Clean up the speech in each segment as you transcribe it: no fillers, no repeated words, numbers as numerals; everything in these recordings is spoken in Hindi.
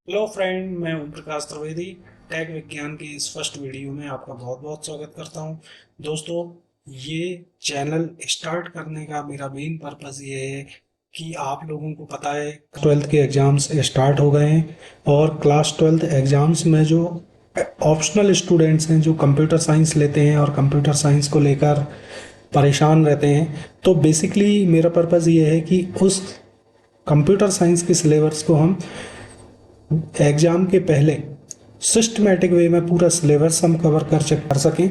हेलो फ्रेंड, मैं ओम प्रकाश त्रिवेदी। टैग विज्ञान के इस फर्स्ट वीडियो में आपका बहुत बहुत स्वागत करता हूं। दोस्तों, ये चैनल स्टार्ट करने का मेरा मेन पर्पस ये है कि आप लोगों को पता है 12th के एग्ज़ाम्स स्टार्ट हो गए हैं और क्लास 12th एग्ज़ाम्स में जो ऑप्शनल स्टूडेंट्स हैं जो कंप्यूटर साइंस लेते हैं और कंप्यूटर साइंस को लेकर परेशान रहते हैं, तो बेसिकली मेरा पर्पस ये है कि उस कंप्यूटर साइंस के सिलेबस को हम एग्ज़ाम के पहले सिस्टमेटिक वे में पूरा सिलेबस हम कवर कर सकें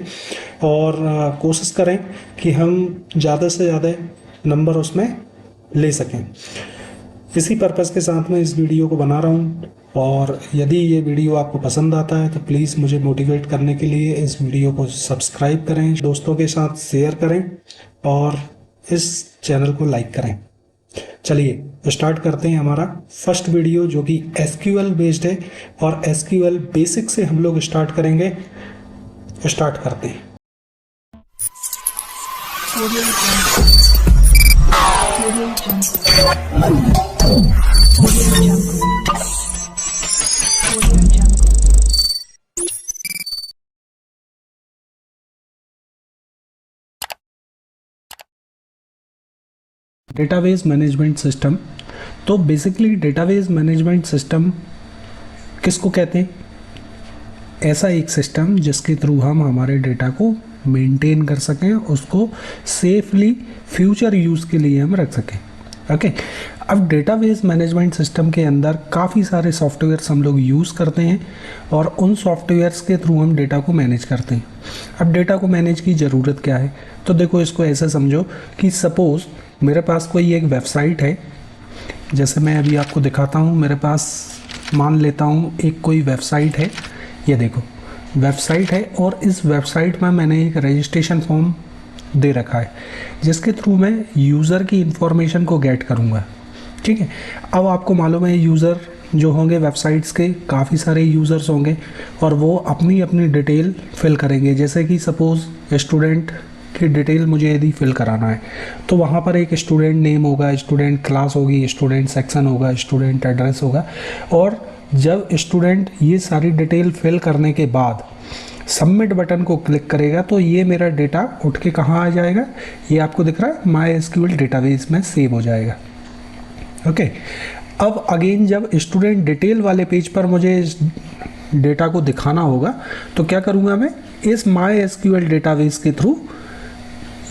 और कोशिश करें कि हम ज़्यादा से ज़्यादा नंबर उसमें ले सकें। इसी पर्पज़ के साथ मैं इस वीडियो को बना रहा हूँ और यदि ये वीडियो आपको पसंद आता है तो प्लीज़ मुझे मोटिवेट करने के लिए इस वीडियो को सब्सक्राइब करें, दोस्तों के साथ शेयर करें और इस चैनल को लाइक करें। चलिए स्टार्ट करते हैं हमारा फर्स्ट वीडियो जो कि एसक्यूएल बेस्ड है और एसक्यूएल बेसिक से हम लोग स्टार्ट करेंगे। स्टार्ट करते हैं। Database management system. तो बेसिकली डेटाबेस मैनेजमेंट सिस्टम किसको कहते हैं? ऐसा एक सिस्टम जिसके थ्रू हम हमारे डेटा को मेंटेन कर सकें, उसको सेफली फ्यूचर यूज़ के लिए हम रख सकें। ओके, अब डेटाबेस मैनेजमेंट सिस्टम के अंदर काफ़ी सारे सॉफ्टवेयर्स हम लोग यूज़ करते हैं और उन सॉफ्टवेयर्स के थ्रू हम डेटा को मैनेज करते हैं। अब डेटा को मैनेज की ज़रूरत क्या है? तो देखो, इसको ऐसे समझो कि सपोज़ मेरे पास कोई एक वेबसाइट है, जैसे मैं अभी आपको दिखाता हूँ। मेरे पास मान लेता हूँ एक कोई वेबसाइट है, ये देखो वेबसाइट है और इस वेबसाइट में मैंने एक रजिस्ट्रेशन फॉर्म दे रखा है जिसके थ्रू मैं यूज़र की इंफॉर्मेशन को गेट करूँगा। ठीक है, अब आपको मालूम है यूज़र जो होंगे वेबसाइट्स के, काफ़ी सारे यूज़र्स होंगे और वो अपनी अपनी डिटेल फिल करेंगे। जैसे कि सपोज़ स्टूडेंट की डिटेल मुझे यदि फिल कराना है तो वहाँ पर एक स्टूडेंट नेम होगा, स्टूडेंट क्लास होगी, स्टूडेंट सेक्शन होगा, स्टूडेंट एड्रेस होगा। और जब स्टूडेंट ये सारी डिटेल फिल करने के बाद सबमिट बटन को क्लिक करेगा तो ये मेरा डेटा उठ के कहाँ आ जाएगा? ये आपको दिख रहा है, माई एसक्यूएल डेटाबेस में सेव हो जाएगा। ओके, अब अगेन जब स्टूडेंट डिटेल वाले पेज पर मुझे इस डेटा को दिखाना होगा तो क्या करूँगा मैं? इस माई एसक्यूएल डेटाबेस के थ्रू,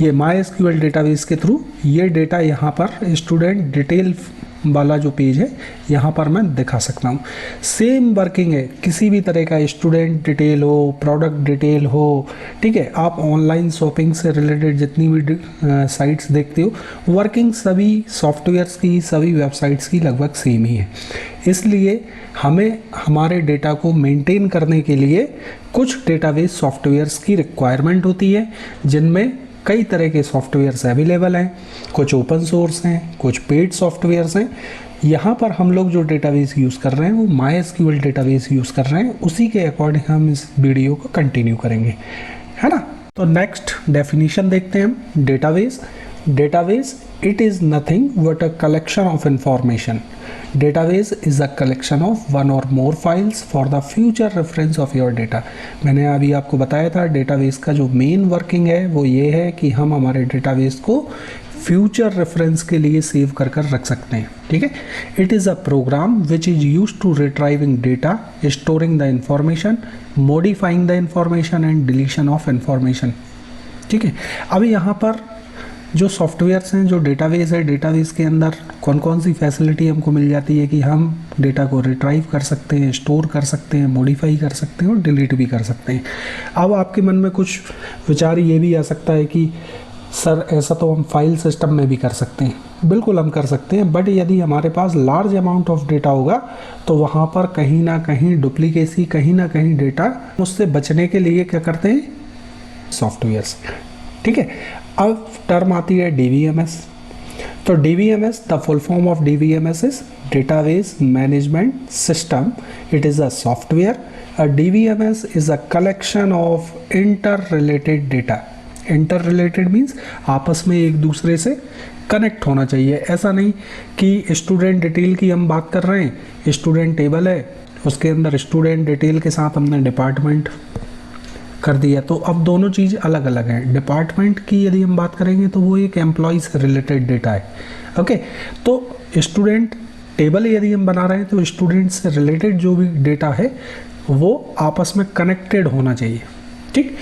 ये माई एसक्यूएल डेटाबेस के थ्रू ये डेटा यहाँ पर स्टूडेंट डिटेल वाला जो पेज है यहाँ पर मैं दिखा सकता हूँ। सेम वर्किंग है, किसी भी तरह का स्टूडेंट डिटेल हो, प्रोडक्ट डिटेल हो, ठीक है, आप ऑनलाइन शॉपिंग से रिलेटेड जितनी भी साइट्स देखते हो, वर्किंग सभी सॉफ्टवेयर्स की, सभी वेबसाइट्स की लगभग सेम ही है। इसलिए हमें हमारे डेटा को मेंटेन करने के लिए कुछ डेटाबेस सॉफ्टवेयर्स की रिक्वायरमेंट होती है, जिनमें कई तरह के सॉफ्टवेयर्स अवेलेबल हैं। कुछ ओपन सोर्स हैं, कुछ पेड सॉफ्टवेयर्स हैं। यहाँ पर हम लोग जो डेटाबेस यूज़ कर रहे हैं वो माई एसक्यूएल डेटाबेस यूज़ कर रहे हैं, उसी के अकॉर्डिंग हम इस वीडियो को कंटिन्यू करेंगे, है ना। तो नेक्स्ट डेफिनेशन देखते हैं हम। Database it is nothing but a collection of information. Database is a collection of one or more files for the future reference of your data. मैंने अभी आपको बताया था डेटाबेस का जो मेन वर्किंग है वो ये है कि हम हमारे डेटाबेस को फ्यूचर रेफरेंस के लिए सेव कर रख सकते हैं। ठीक है, it is a program which is use to retrieving data, storing the information, modifying the information and deletion of information. ठीक है, अभी यहाँ पर जो सॉफ्टवेयर्स हैं, जो डेटाबेस है, डेटाबेस के अंदर कौन कौन सी फैसिलिटी हमको मिल जाती है कि हम डेटा को रिट्राइव कर सकते हैं, स्टोर कर सकते हैं, मॉडिफाई कर सकते हैं और डिलीट भी कर सकते हैं। अब आपके मन में कुछ विचार ये भी आ सकता है कि सर ऐसा तो हम फाइल सिस्टम में भी कर सकते हैं। बिल्कुल हम कर सकते हैं, बट यदि हमारे पास लार्ज अमाउंट ऑफ डेटा होगा तो वहाँ पर कहीं ना कहीं डुप्लीकेसी, कहीं ना कहीं डेटा, उससे बचने के लिए क्या करते हैं? सॉफ्टवेयर्स। ठीक है, अब टर्म आती है डीवीएमएस। तो DBMS, the full form of DBMS is database management system. It is a software. A DBMS is a collection of inter related data. Inter related means आपस में एक दूसरे से कनेक्ट होना चाहिए। ऐसा नहीं कि स्टूडेंट डिटेल की हम बात कर रहे हैं, स्टूडेंट टेबल है उसके अंदर स्टूडेंट डिटेल के साथ हमने डिपार्टमेंट कर दिया। तो अब दोनों चीज़ अलग अलग हैं। डिपार्टमेंट की यदि हम बात करेंगे तो वो एक एम्प्लॉय से रिलेटेड डेटा है। ओके, तो स्टूडेंट टेबल यदि हम बना रहे हैं तो स्टूडेंट से रिलेटेड जो भी डेटा है वो आपस में कनेक्टेड होना चाहिए, ठीक।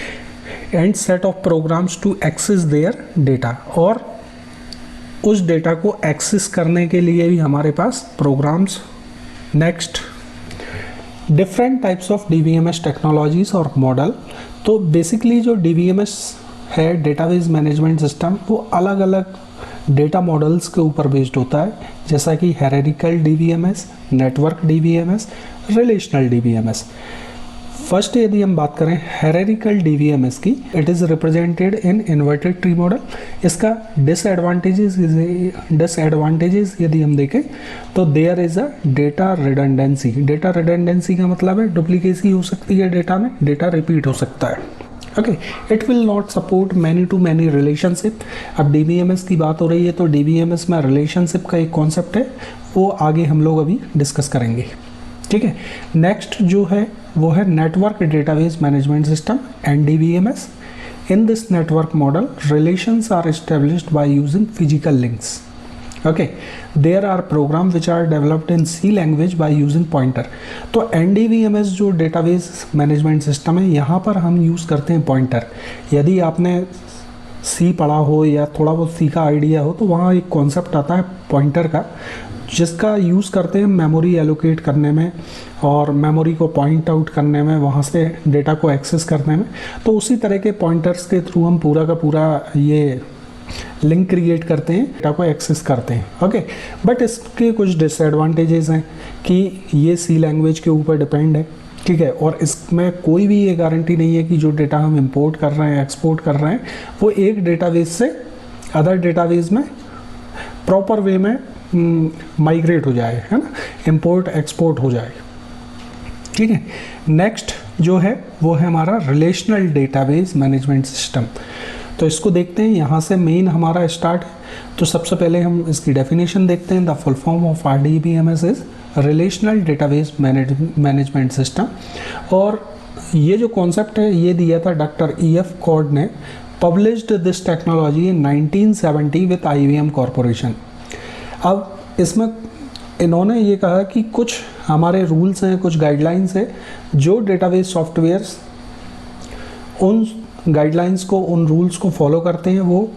And set of programs to access their data, और उस डेटा को एक्सेस करने के लिए भी हमारे पास programs. Next, different types of DBMS technologies और मॉडल। तो बेसिकली जो डीबीएमएस है, डेटाबेस मैनेजमेंट सिस्टम, वो अलग अलग डेटा मॉडल्स के ऊपर बेस्ड होता है, जैसा कि hierarchical DBMS, network DBMS, relational DBMS. First यदि हम बात करें हायरार्किकल डीबीएमएस की, it is represented in inverted tree model. इसका डिसएडवांटेजेस यदि हम देखें तो there is a data redundancy. Data redundancy का मतलब है डुप्लीकेसी हो सकती है डेटा में, डेटा रिपीट हो सकता है। Okay, it will not support many to many relationship. अब डीबीएमएस की बात हो रही है तो डीबीएमएस में रिलेशनशिप का एक कॉन्सेप्ट है, वो आगे हम लोग अभी डिस्कस करेंगे, ठीक है। नेक्स्ट जो है वो है network database management system, NDBMS. In this network model relations are established by using physical links. Okay, there are program which are developed in C language by using pointer. तो एनडीबीएमएस जो डेटाबेस मैनेजमेंट सिस्टम है, यहाँ पर हम यूज़ करते हैं पॉइंटर। यदि आपने सी पढ़ा हो या थोड़ा बहुत सी का आइडिया हो तो वहाँ एक कॉन्सेप्ट आता है पॉइंटर का, जिसका यूज़ करते हैं मेमोरी एलोकेट करने में और मेमोरी को पॉइंट आउट करने में, वहाँ से डेटा को एक्सेस करने में। तो उसी तरह के पॉइंटर्स के थ्रू हम पूरा का पूरा ये लिंक क्रिएट करते हैं, डेटा को एक्सेस करते हैं। ओके, बट इसके कुछ डिसएडवांटेजेस हैं कि ये सी लैंग्वेज के ऊपर डिपेंड है, ठीक है, और इसमें कोई भी ये गारंटी नहीं है कि जो डेटा हम इंपोर्ट कर रहे हैं, एक्सपोर्ट कर रहे हैं, वो एक डेटाबेस से अदर डेटाबेस में प्रॉपर वे में माइग्रेट हो जाए, है ना, इंपोर्ट एक्सपोर्ट हो जाए, ठीक है। नेक्स्ट जो है वो है हमारा रिलेशनल डेटाबेस मैनेजमेंट सिस्टम। तो इसको देखते हैं, यहाँ से मेन हमारा स्टार्ट है। तो सबसे पहले हम इसकी डेफिनेशन देखते हैं। The full form of RDBMS is relational database management system. और ये जो कॉन्सेप्ट है ये दिया था डॉक्टर EF कॉर्ड ने। Published this technology in 1970 with IBM corporation. अब इसमें इन्होंने ये कहा कि कुछ हमारे रूल्स हैं, कुछ गाइडलाइंस हैं, जो डेटाबेस सॉफ्टवेयर्स उन गाइडलाइंस को, उन रूल्स को फॉलो करते हैं, वो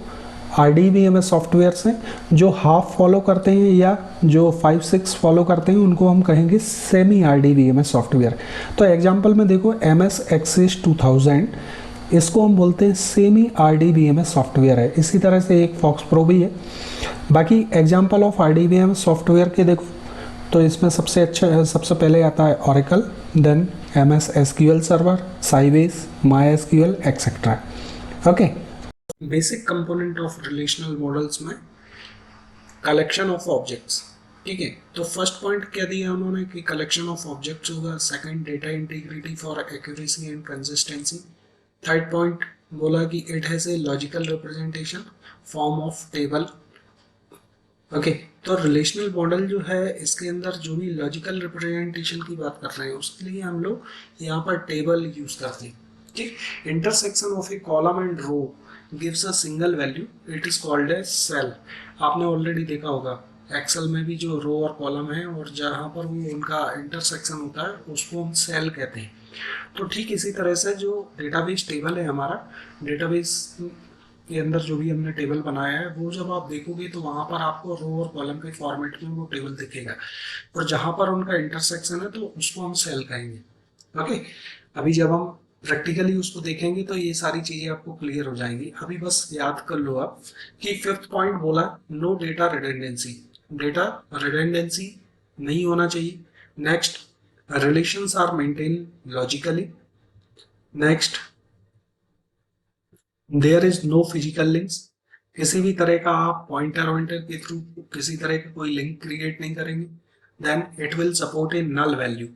आरडीबीएमएस सॉफ्टवेयर्स हैं। जो हाफ फॉलो करते हैं या जो 5-6 फॉलो करते हैं उनको हम कहेंगे सेमी आरडीबीएमएस सॉफ्टवेयर। तो एग्जांपल में देखो MS Access 2000, इसको हम बोलते हैं सेमी आरडीबीएमएस सॉफ्टवेयर है। इसी तरह से एक फॉक्स प्रो भी है। बाकी एग्जांपल ऑफ आरडीबीएमएस सॉफ्टवेयर के देखो तो इसमें सबसे पहले आता है Oracle, then MS SQL server, Sybase, MySQL etcetera. Okay, basic component of relational models में कलेक्शन ऑफ ऑब्जेक्ट्स, ठीक है। तो फर्स्ट पॉइंट क्या दिया उन्होंने कि कलेक्शन ऑफ ऑब्जेक्ट्स होगा। Second, data integrity for accuracy and consistency. Third point बोला कि it has a logical representation form of table. Okay, तो रिलेशनल मॉडल जो है इसके अंदर जो भी लॉजिकल रिप्रेजेंटेशन की बात कर रहे हैं उसके लिए हम लोग यहाँ पर टेबल यूज करते हैं, ठीक। Intersection of a column and row gives a single value, it is called a cell. आपने ऑलरेडी देखा होगा एक्सेल में भी जो रो और कॉलम है और जहाँ पर वो उनका इंटरसेक्शन होता है उसको हम सेल कहते हैं। तो ठीक इसी तरह से जो डेटाबेस टेबल है हमारा, डेटाबेस के अंदर जो भी हमने टेबल बनाया है वो जब आप देखोगे तो वहाँ पर आपको रो और कॉलम के फॉर्मेट में वो टेबल दिखेगा, और जहाँ पर उनका इंटरसेक्शन है तो उसको हम सेल कहेंगे। ओके, अभी जब हम प्रैक्टिकली उसको देखेंगे तो ये सारी चीजें आपको क्लियर हो जाएंगी। अभी बस याद कर लो आप कि फिफ्थ पॉइंट बोला no data redundancy, data redundancy नहीं होना चाहिए। Next, relations are maintain logically. Next, there is no physical links, किसी भी तरह का आप पॉइंटर के थ्रू किसी तरह का कोई लिंक क्रिएट नहीं करेंगे। Then it will support a null value,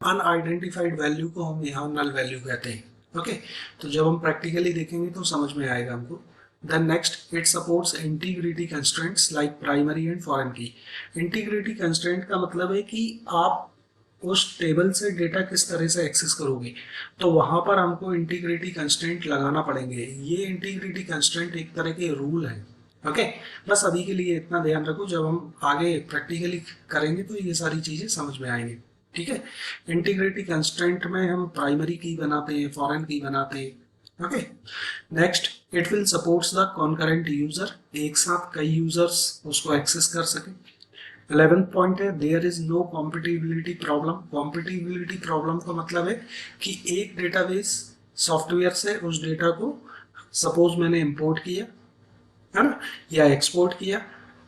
unidentified value को हम यहाँ नल वैल्यू कहते हैं। ओके, तो जब हम प्रैक्टिकली देखेंगे तो समझ में आएगा हमको। Then next, it supports integrity constraints like primary and foreign key. Integrity constraint का मतलब है कि आप उस टेबल से डेटा किस तरह से एक्सेस करोगे, तो वहां पर हमको इंटीग्रिटी कंस्ट्रेंट लगाना पड़ेंगे। ये इंटीग्रिटी कंस्ट्रेंट एक तरह के रूल है। ओके, बस अभी के लिए इतना ध्यान रखो, जब हम आगे प्रैक्टिकली करेंगे तो ये सारी चीजें समझ में आएंगी। ठीक है, इंटीग्रिटी कंस्ट्रेंट में हम प्राइमरी की बनाते हैं, फॉरेन की बनाते हैं। Okay, next, it will supports the concurrent user, एक साथ कई यूजर्स उसको एक्सेस कर सकें। 11th पॉइंट है, there is no compatibility problem. Compatibility problem का मतलब है कि एक डेटाबेस सॉफ्टवेयर से उस डेटा को सपोज मैंने इंपोर्ट किया है ना, या एक्सपोर्ट किया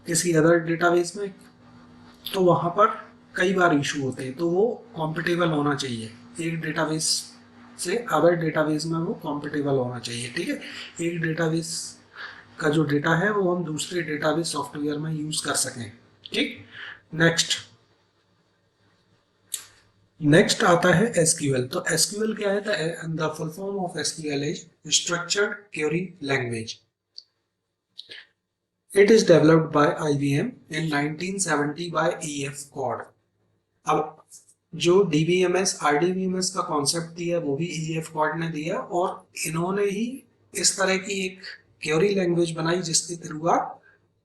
किसी अदर डेटाबेस में, तो वहां पर कई बार इशू होते हैं, तो वो कॉम्पिटेबल होना चाहिए। एक डेटाबेस से अदर डेटाबेस में वो कॉम्पिटेबल होना चाहिए। ठीक है, एक डेटाबेस का जो डेटा है वो हम दूसरे डेटाबेस सॉफ्टवेयर में यूज कर सकें। ठीक, नेक्स्ट नेक्स्ट आता है एसक्यूएल। तो एसक्यूएल क्या है? The full form of SQL is structured query language. It is developed by IBM in 1970 by E F Codd. अब जो डीबीएमएस आरडीबीएमएस का कॉन्सेप्ट दिया वो भी ईएफ कॉड ने दिया, और इन्होंने ही इस तरह की एक क्वेरी लैंग्वेज बनाई जिसके थ्रू आप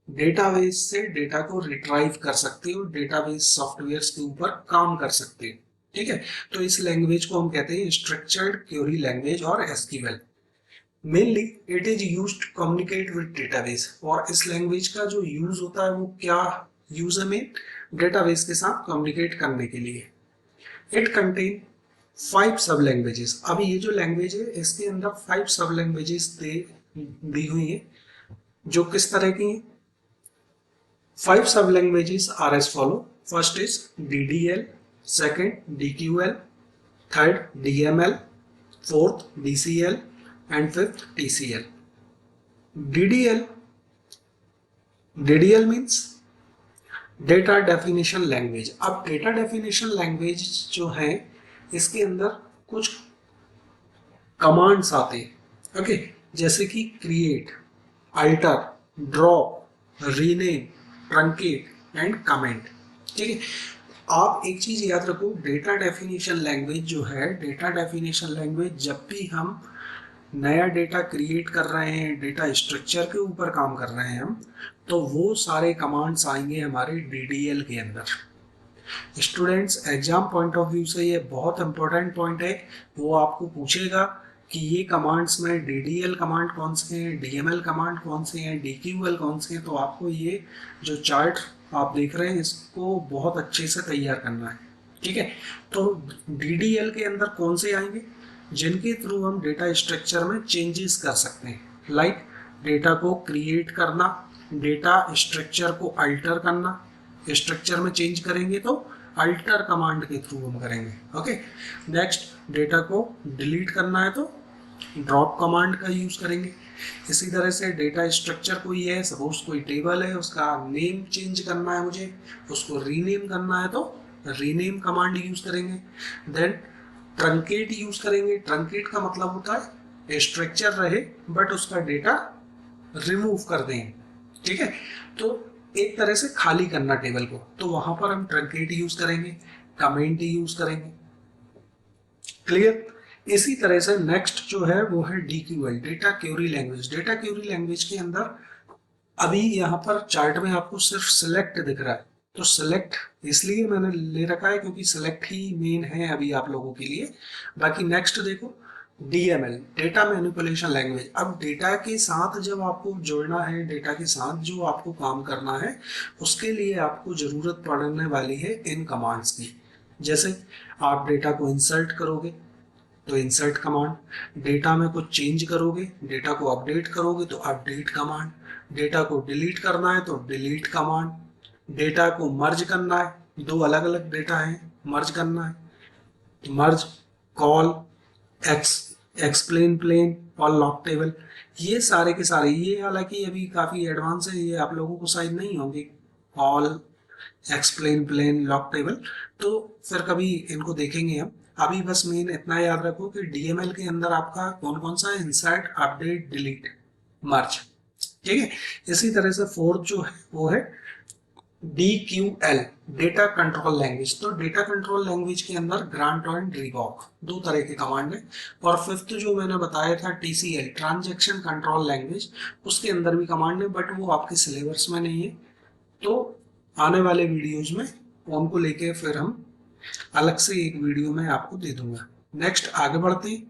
डेटाबेस से डेटा को रिट्राइव कर सकते हो, डेटाबेस सॉफ्टवेयर के ऊपर काम कर सकते हो। ठीक है, तो इस लैंग्वेज को हम कहते हैं स्ट्रक्चर्ड क्वेरी लैंग्वेज और SQL. Mainly it is used to communicate with database, और इस लैंग्वेज का जो यूज होता है वो क्या यूज है? में डेटाबेस के साथ कम्युनिकेट करने के लिए। इट कंटेन 5 सब लैंग्वेजेस। अब ये जो लैंग्वेज है इसके अंदर 5 सब लैंग्वेजेस दी हुई है, जो किस तरह की हैं? 5 sub languages are as follow. First is DDL, second DQL, third DML, fourth DCL, and fifth TCL. DDL means data definition language. अब डेटा डेफिनेशन लैंग्वेज जो है इसके अंदर कुछ कमांड्स आते हैं। ओके, जैसे कि create, alter, drop, rename, truncate and comment. ठीक है, आप एक चीज याद रखो, डेटा डेफिनेशन लैंग्वेज जो है, डेटा डेफिनेशन लैंग्वेज जब भी हम नया डेटा क्रिएट कर रहे हैं, डेटा स्ट्रक्चर के ऊपर काम कर रहे हैं हम, तो वो सारे कमांड्स आएंगे हमारे डीडीएल के अंदर। Students, exam point of view से ये बहुत इंपॉर्टेंट पॉइंट है। वो आपको पूछेगा कि ये कमांड्स में डीडीएल कमांड कौन से हैं, डीएमएल कमांड कौन से हैं, डीक्यूएल कौन से हैं। तो आपको ये जो चार्ट आप देख रहे हैं इसको बहुत अच्छे से तैयार करना है। ठीक है, तो डीडीएल के अंदर कौन से आएंगे? जिनके थ्रू हम डेटा स्ट्रक्चर में चेंजेस कर सकते हैं, लाइक डेटा को क्रिएट करना, डेटा स्ट्रक्चर को अल्टर करना। स्ट्रक्चर में चेंज करेंगे तो अल्टर कमांड के थ्रू हम करेंगे। ओके, नेक्स्ट, डेटा को डिलीट करना है तो ड्रॉप कमांड का यूज करेंगे। इसी तरह से डेटा स्ट्रक्चर कोई है, सपोज कोई टेबल है, उसका नेम चेंज करना है मुझे, उसको रीनेम करना है तो रीनेम कमांड यूज करेंगे। देन ट्रंकेट यूज करेंगे। ट्रंकेट का मतलब होता है स्ट्रक्चर रहे बट उसका डेटा रिमूव कर दें। ठीक है, तो एक तरह से खाली करना टेबल को, तो वहां पर हम ट्रंकेट यूज करेंगे, कमेंट यूज करेंगे। क्लियर? इसी तरह से नेक्स्ट जो है वो है DQL, data query language. Data query language के अंदर अभी यहाँ पर चार्ट में आपको सिर्फ सिलेक्ट दिख रहा है, तो सिलेक्ट इसलिए मैंने ले रखा है क्योंकि सिलेक्ट ही मेन है अभी आप लोगों के लिए। बाकी नेक्स्ट देखो, डीएमएल, डेटा मैनिपुलेशन लैंग्वेज। अब डेटा के साथ जब आपको जुड़ना है, डेटा के साथ जो आपको काम करना है, उसके लिए आपको जरूरत पड़ने वाली है इन कमांड्स की। जैसे आप डेटा को इंसर्ट करोगे तो इंसर्ट कमांड, डेटा में कुछ चेंज करोगे, डेटा को अपडेट करोगे तो अपडेट कमांड, डेटा को डिलीट करना है तो डिलीट कमांड, डेटा को मर्ज करना है, दो अलग अलग डेटा है, मर्ज करना है, मर्ज, कॉल, एक्सप्लेन प्लेन और लॉक टेबल। ये सारे के सारे, ये हालांकि अभी काफ़ी एडवांस है, ये आप लोगों को शायद नहीं होंगे, call, explain plain, lock table, तो फिर कभी इनको देखेंगे हम। अभी बस मेन इतना याद रखो कि डीएमएल के अंदर आपका कौन कौन सा है, इंसर्ट, अपडेट, डिलीट, मर्ज। ठीक है, इसी तरह से फोर्थ जो है वो है DQL डेटा कंट्रोल लैंग्वेज। तो डेटा कंट्रोल लैंग्वेज के अंदर ग्रांट एंड रिवॉक दो तरह के कमांड है। और फिफ्थ जो मैंने बताया था TCL ट्रांजैक्शन कंट्रोल लैंग्वेज, उसके अंदर भी कमांड है, बट वो आपके सिलेबस में नहीं है। तो आने वाले वीडियोज में उनको लेके फिर हम अलग से एक वीडियो में आपको दे दूंगा। नेक्स्ट आगे बढ़ते हैं।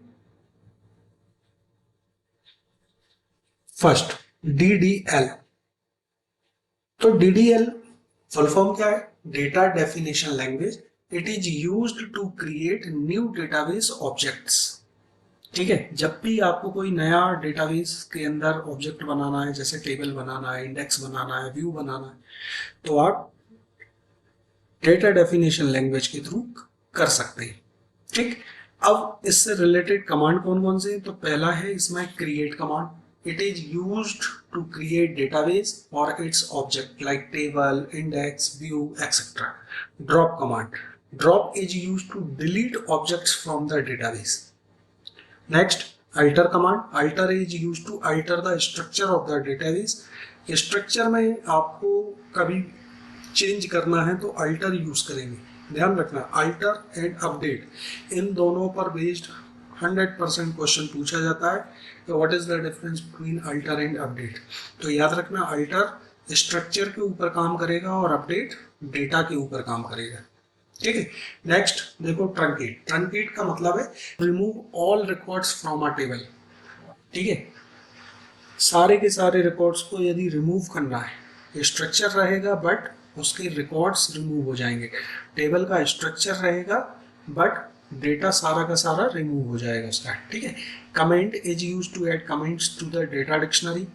First DDL। तो DDL फुल फॉर्म क्या है? Data definition language. It is used to create new database objects. ठीक है, जब भी आपको कोई नया डेटाबेस के अंदर ऑब्जेक्ट बनाना है, जैसे टेबल बनाना है, इंडेक्स बनाना है, व्यू बनाना है, तो आप डेटा डेफिनेशन लैंग्वेज के थ्रू कर सकते हैं। ठीक, अब इससे रिलेटेड कमांड कौन कौन से हैं? तो पहला है इसमें create command. It is used to create database or its object like table, index, view, etc. Drop command. Drop is used to delete objects from the database. Next, alter command. Alter is used to alter the structure of the database. Structure में आपको कभी चेंज करना है तो alter यूज करेंगे। ध्यान रखना, alter and update इन दोनों पर बेस्ड 100% क्वेश्चन पूछा जाता है। तो what is the difference between alter and update? तो याद रखना, अल्टर स्ट्रक्चर के ऊपर काम करेगा और अपडेट डेटा के ऊपर काम करेगा। ठीक है, नेक्स्ट देखो ट्रंकेट। ट्रंकेट का मतलब है remove all records from a table. ठीक है, सारे के सारे रिकॉर्ड्स को यदि रिमूव करना है, स्ट्रक्चर रहेगा बट उसके रिकॉर्ड्स रिमूव हो जाएंगे। टेबल का स्ट्रक्चर रहेगा बट डेटा सारा का सारा रिमूव हो जाएगा उसका। ठीक है, comment is use to add comments to the data dictionary.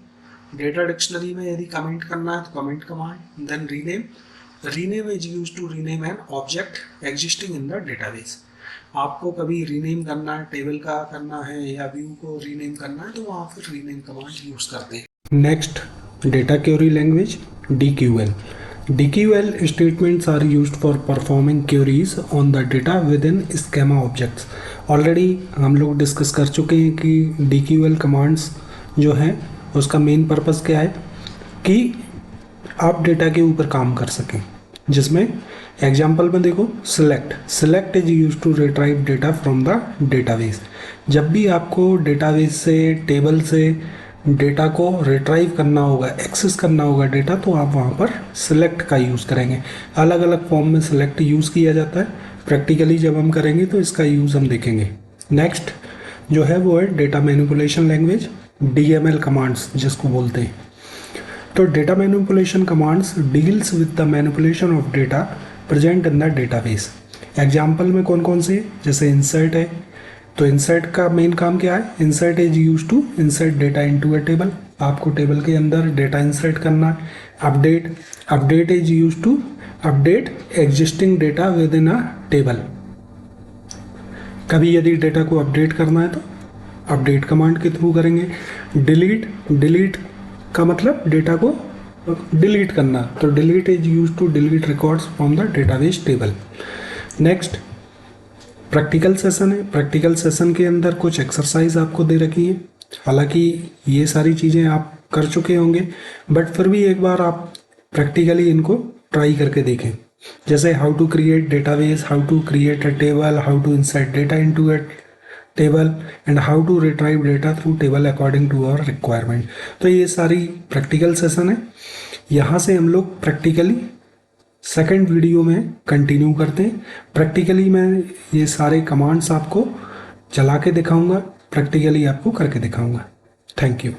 Data dictionary में यदि कमेंट करना है तो comment command. Then rename. Rename is use to rename an object existing in the database. आपको कभी रीनेम करना है, टेबल का करना है या व्यू को रीनेम करना है, तो वहाँ फिर रीनेम कमांड यूज करते हैं। Next data query language DQL। DQL statements are used for performing queries on the data within schema objects। Already हम लोग डिस्कस कर चुके हैं कि DQL कमांड्स जो हैं उसका मेन पर्पस क्या है कि आप डेटा के ऊपर काम कर सकें। जिसमें एग्जांपल में देखो, select is use to retrieve data from the database. जब भी आपको डेटाबेस से, टेबल से डेटा को रिट्राइव करना होगा, एक्सेस करना होगा डेटा, तो आप वहाँ पर सिलेक्ट का यूज़ करेंगे। अलग अलग फॉर्म में सिलेक्ट यूज़ किया जाता है। प्रैक्टिकली जब हम करेंगे तो इसका यूज़ हम देखेंगे। नेक्स्ट जो है वो है data manipulation language, DML commands जिसको बोलते हैं। तो data manipulation commands deals with the manipulation of data present in the database. Example में कौन कौन से, जैसे इंसर्ट है, तो इंसर्ट का मेन काम क्या है? Insert is use to insert data into a table. आपको टेबल के अंदर डेटा इंसर्ट करना है। Update is use to update existing data with in a table. कभी यदि डेटा को अपडेट करना है तो अपडेट कमांड के थ्रू करेंगे। डिलीट का मतलब डेटा को डिलीट करना, तो delete is use to delete records from the database table. Next practical session है। प्रैक्टिकल सेशन के अंदर कुछ एक्सरसाइज आपको दे रखी है। हालांकि ये सारी चीज़ें आप कर चुके होंगे, बट फिर भी एक बार आप प्रैक्टिकली इनको ट्राई करके देखें। जैसे how to create database, how to create a table, how to insert data into a table and how to retrieve data through table according to our requirement. तो ये सारी प्रैक्टिकल सेशन है। यहाँ से हम लोग प्रैक्टिकली सेकंड वीडियो में कंटिन्यू करते हैं। प्रैक्टिकली मैं ये सारे कमांड्स आपको चला के दिखाऊंगा, प्रैक्टिकली आपको करके दिखाऊंगा। Thank you.